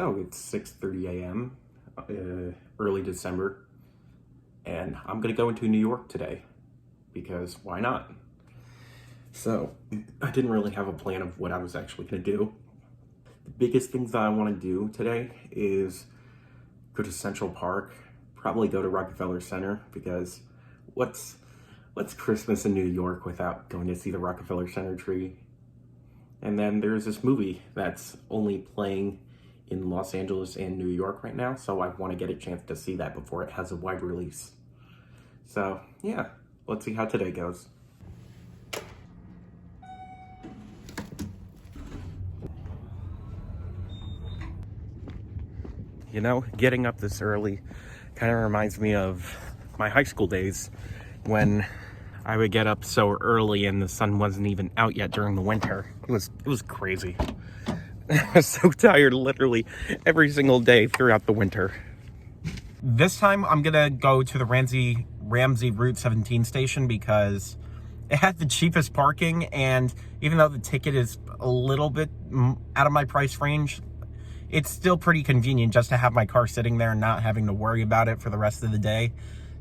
So it's 6:30 a.m. Early December, and I'm gonna go into New York today because why not? So I didn't really have a plan of what I was actually gonna do. The biggest things that I want to do today is go to Central Park, probably go to Rockefeller Center, because what's Christmas in New York without going to see the Rockefeller Center tree? And then there's this movie that's only playing in Los Angeles and New York right now, so I want to get a chance to see that before it has a wide release. So yeah, let's see how today goes. You know, getting up this early kind of reminds me of my high school days when I would get up so early and the sun wasn't even out yet during the winter. It was crazy. I was so tired literally every single day throughout the winter. This time I'm gonna go to the Ramsey Route 17 station because it had the cheapest parking, and even though the ticket is a little bit out of my price range, it's still pretty convenient just to have my car sitting there and not having to worry about it for the rest of the day.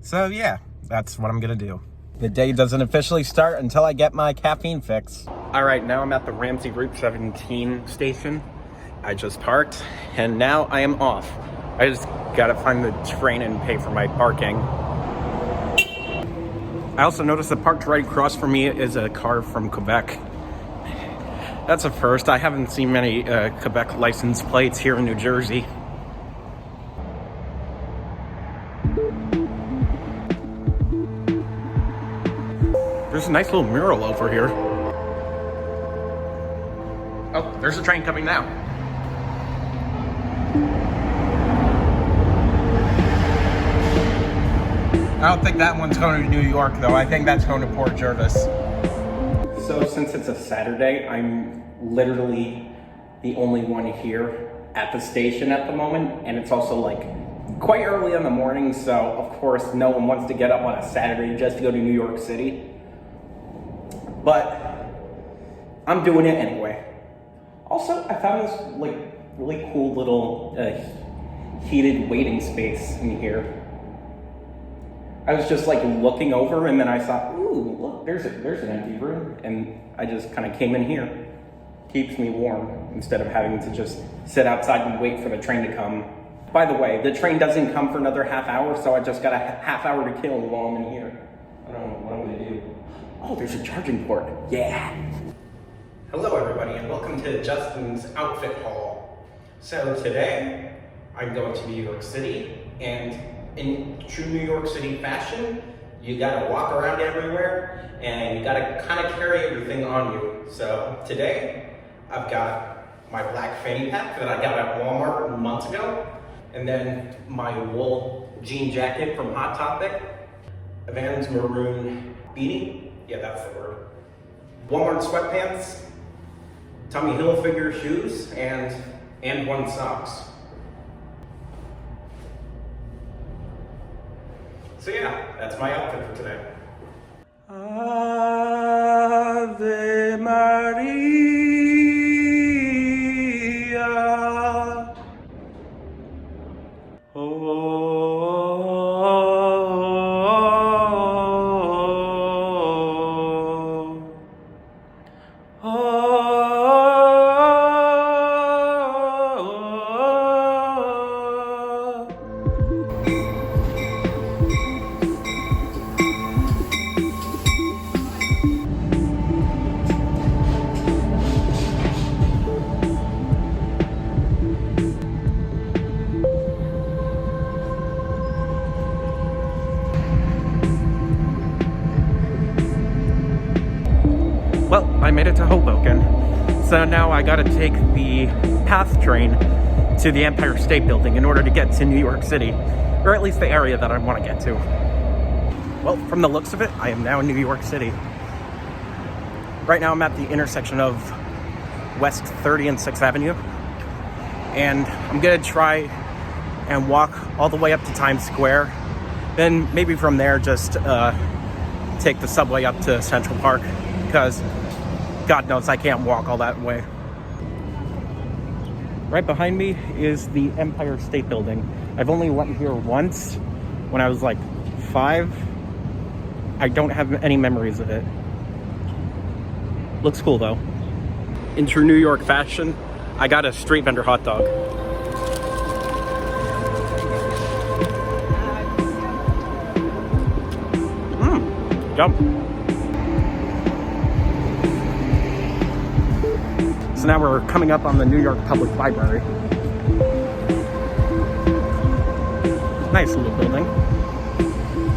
So yeah, that's what I'm gonna do. The day doesn't officially start until I get my caffeine fix. All right, now I'm at the Ramsey Route 17 station. I just parked, and now I am off. I just gotta find the train and pay for my parking. I also noticed that parked right across from me is a car from Quebec. That's a first. I haven't seen many Quebec license plates here in New Jersey. There's a nice little mural over here. Oh, there's a train coming now. I don't think that one's going to New York, though. I think that's going to Port Jervis. So since it's a Saturday, I'm literally the only one here at the station at the moment, and it's also like quite early in the morning, so of course no one wants to get up on a Saturday just to go to New York City. But I'm doing it anyway. Also, I found this like really cool little heated waiting space in here. I was just like looking over, and then I saw, ooh, look, there's an empty room, and I just kind of came in here. Keeps me warm instead of having to just sit outside and wait for the train to come. By the way, the train doesn't come for another half hour, so I just got a half hour to kill while I'm in here. I don't know what I'm gonna do. Oh, there's a charging port. Yeah. Hello, everybody, and welcome to Justin's Outfit Haul. So today, I'm going to New York City, and in true New York City fashion, you gotta walk around everywhere, and you gotta kind of carry everything on you. So today, I've got my black fanny pack that I got at Walmart months ago, and then my wool jean jacket from Hot Topic, a Vans maroon beanie, yeah, that's the word, Walmart sweatpants, Tommy Hilfiger shoes, and one socks. So yeah, that's my outfit for today. Ave Maria. Well, I made it to Hoboken, so now I gotta take the PATH train to the Empire State Building in order to get to New York City, or at least the area that I want to get to. Well, from the looks of it, I am now in New York City. Right now I'm at the intersection of West 30 and 6th Avenue, and I'm gonna try and walk all the way up to Times Square, then maybe from there just take the subway up to Central Park, because God knows I can't walk all that way. Right behind me is the Empire State Building. I've only went here once when I was like 5. I don't have any memories of it. Looks cool though. In true New York fashion, I got a street vendor hot dog. Yum. So now we're coming up on the New York Public Library. Nice little building.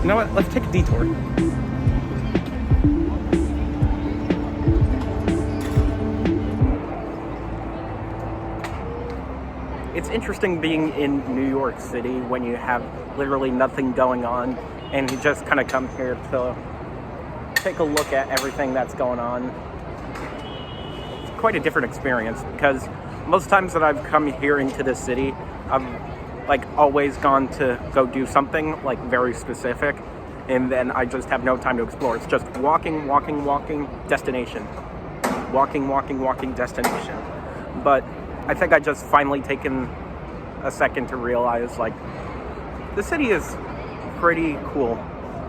You know what? Let's take a detour. It's interesting being in New York City when you have literally nothing going on and you just kind of come here to take a look at everything that's going on. It's quite a different experience because most times that I've come here into the city, I've like always gone to go do something like very specific, and then I just have no time to explore. It's just walking, destination. Walking, destination. But I think I just finally taken a second to realize like the city is pretty cool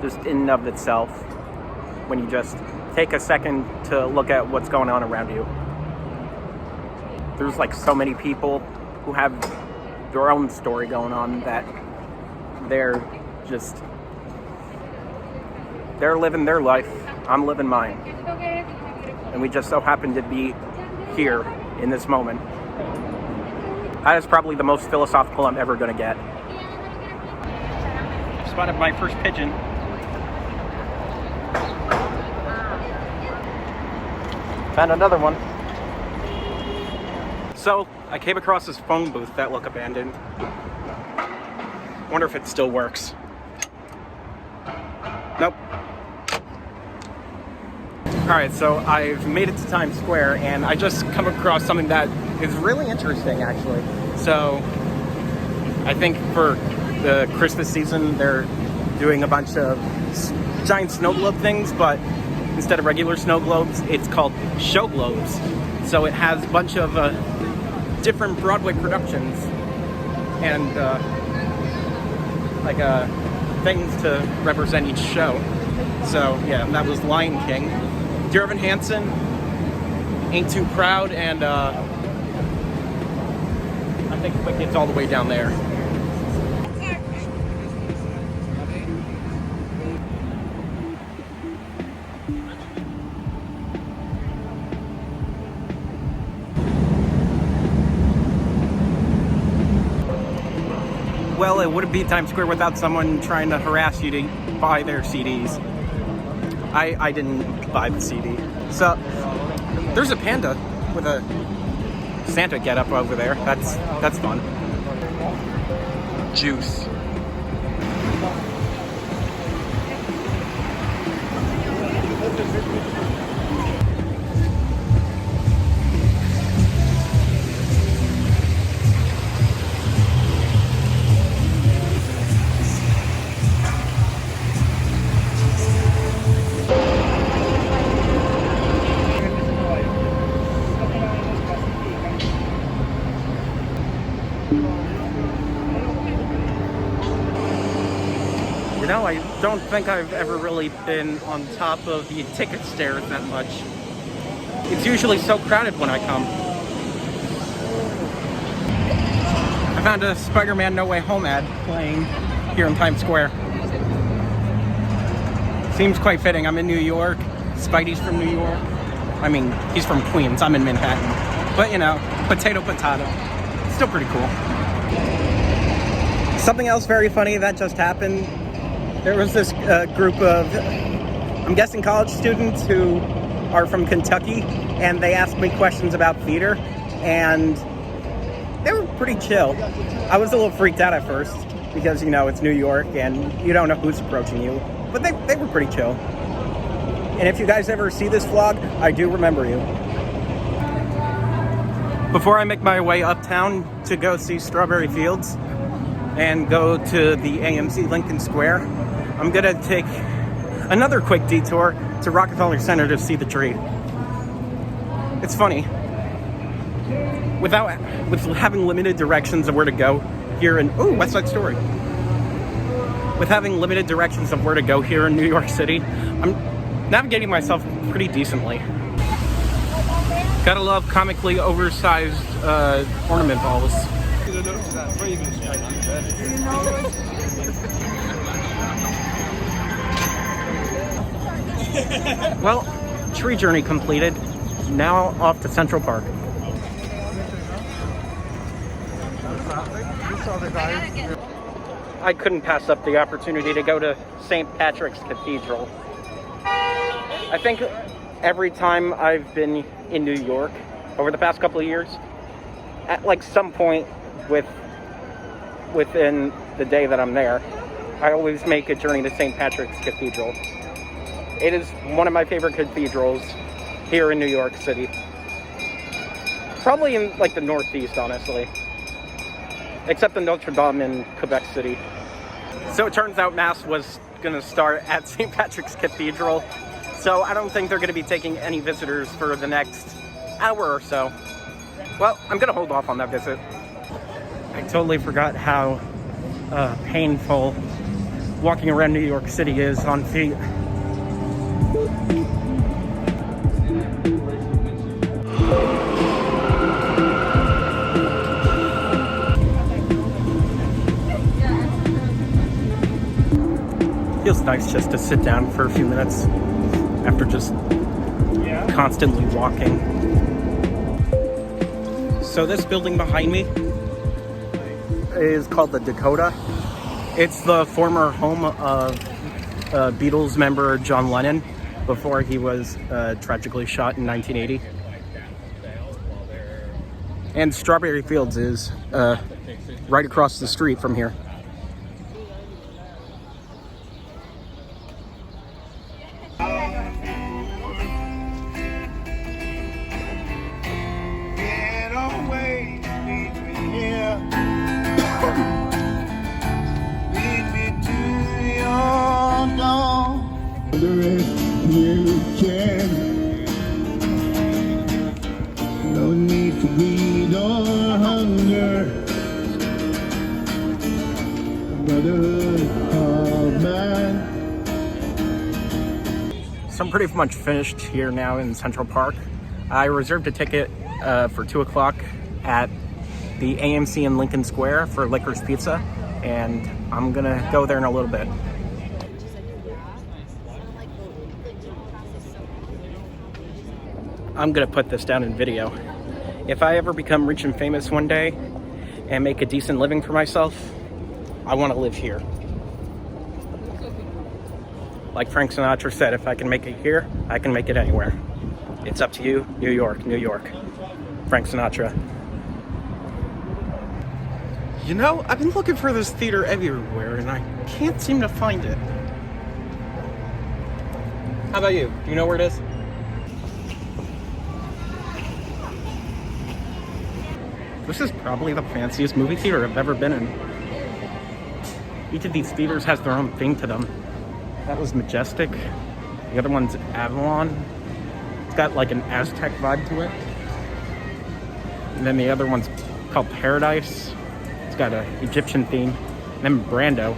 just in and of itself when you just take a second to look at what's going on around you. There's like so many people who have their own story going on that they're living their life. I'm living mine. And we just so happen to be here in this moment. That is probably the most philosophical I'm ever gonna get. Spotted my first pigeon. Found another one. So, I came across this phone booth that looked abandoned. Wonder if it still works. Nope. Alright, so I've made it to Times Square, and I just come across something that is really interesting, actually. So, I think for the Christmas season, they're doing a bunch of giant snow globe things, but instead of regular snow globes, it's called show globes. So it has a bunch of different Broadway productions and things to represent each show. So yeah, that was Lion King, Dear Evan Hansen, Ain't Too Proud, and I think Wicked's all the way down there. Well, it wouldn't be Times Square without someone trying to harass you to buy their CDs. I didn't buy the CD. So, there's a panda with a Santa getup over there. That's fun. Juice. You know, I don't think I've ever really been on top of the ticket stairs that much. It's usually so crowded when I come. I found a Spider-Man No Way Home ad playing here in Times Square. Seems quite fitting. I'm in New York. Spidey's from New York. I mean, he's from Queens. I'm in Manhattan. But, you know, potato. Still pretty cool. Something else very funny that just happened. There was this group of, I'm guessing, college students who are from Kentucky, and they asked me questions about theater, and they were pretty chill. I was a little freaked out at first, because, you know, it's New York, and you don't know who's approaching you, but they were pretty chill. And if you guys ever see this vlog, I do remember you. Before I make my way uptown to go see Strawberry Fields, and go to the AMC Lincoln Square, I'm gonna take another quick detour to Rockefeller Center to see the tree. It's funny. with having limited directions of where to go here in West Side Story. With having limited directions of where to go here in New York City, I'm navigating myself pretty decently. Gotta love comically oversized ornament balls. Well, tree journey completed. Now off to Central Park. I couldn't pass up the opportunity to go to St. Patrick's Cathedral. I think every time I've been in New York over the past couple of years, at like some point within the day that I'm there, I always make a journey to St. Patrick's Cathedral. It is one of my favorite cathedrals here in New York City. Probably in like the Northeast, honestly. Except the Notre Dame in Quebec City. So it turns out Mass was gonna start at St. Patrick's Cathedral. So I don't think they're gonna be taking any visitors for the next hour or so. Well, I'm gonna hold off on that visit. I totally forgot how painful walking around New York City is on feet. Feels nice just to sit down for a few minutes after just constantly walking. So this building behind me is called the Dakota. It's the former home of Beatles member John Lennon before he was tragically shot in 1980. And Strawberry Fields is right across the street from here. You can. No need to greed or hunger. Brotherhood of man. So I'm pretty much finished here now in Central Park. I reserved a ticket for 2 o'clock at the AMC in Lincoln Square for Licorice Pizza, and I'm gonna go there in a little bit. I'm gonna put this down in video. If I ever become rich and famous one day and make a decent living for myself, I want to live here. Like Frank Sinatra said, if I can make it here, I can make it anywhere. It's up to you, New York, New York. Frank Sinatra. You know, I've been looking for this theater everywhere and I can't seem to find it. How about you? Do you know where it is? This is probably the fanciest movie theater I've ever been in. Each of these theaters has their own thing to them. That was Majestic. The other one's Avalon. It's got like an Aztec vibe to it. And then the other one's called Paradise. It's got an Egyptian theme. And then Brando.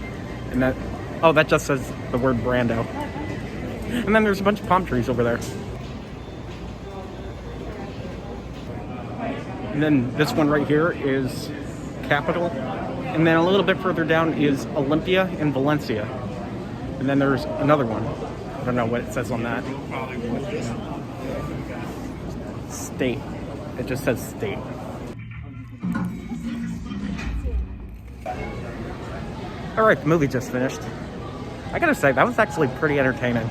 And that just says the word Brando. And then there's a bunch of palm trees over there. And then this one right here is Capitol. And then a little bit further down is Olympia and Valencia. And then there's another one. I don't know what it says on that. State. It just says State. Alright, the movie just finished. I gotta say, that was actually pretty entertaining.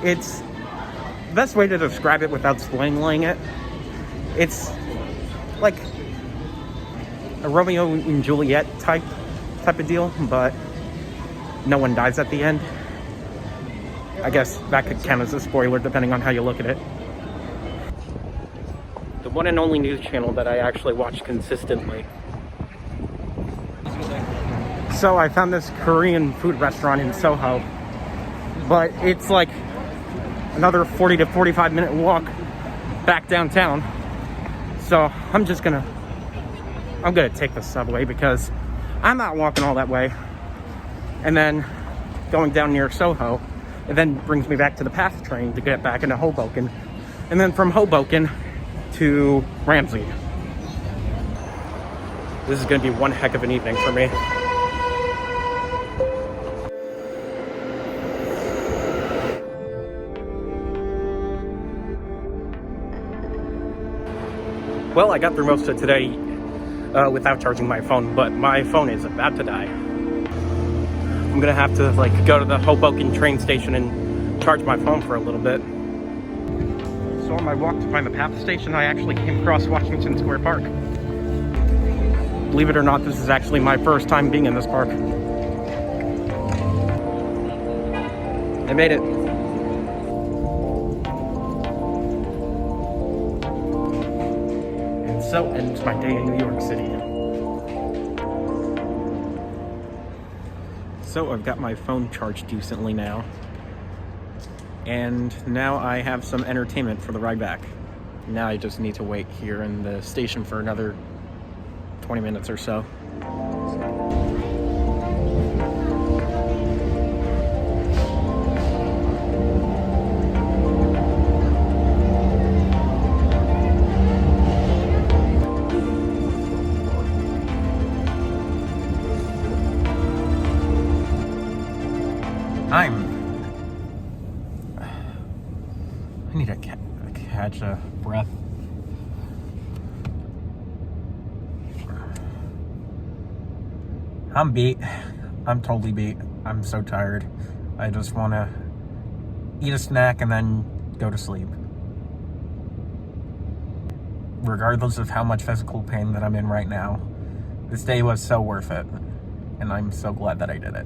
It's the best way to describe it without spoiling it. It's like a Romeo and Juliet type of deal, but no one dies at the end. I guess that could count as a spoiler depending on how you look at it. The one and only news channel that I actually watch consistently. So I found this Korean food restaurant in Soho, but it's like another 40 to 45 minute walk back downtown. So I'm gonna take the subway because I'm not walking all that way. And then going down near Soho, it then brings me back to the PATH train to get back into Hoboken. And then from Hoboken to Ramsey. This is gonna be one heck of an evening for me. Well, I got through most of today without charging my phone, but my phone is about to die. I'm gonna have to go to the Hoboken train station and charge my phone for a little bit. So on my walk to find the PATH station, I actually came across Washington Square Park. Believe it or not, this is actually my first time being in this park. I made it. And so ends my day in New York City. So I've got my phone charged decently now. And now I have some entertainment for the ride back. Now I just need to wait here in the station for another 20 minutes or so. I need to catch a breath. I'm beat. I'm totally beat. I'm so tired. I just want to eat a snack and then go to sleep. Regardless of how much physical pain that I'm in right now, this day was so worth it. And I'm so glad that I did it.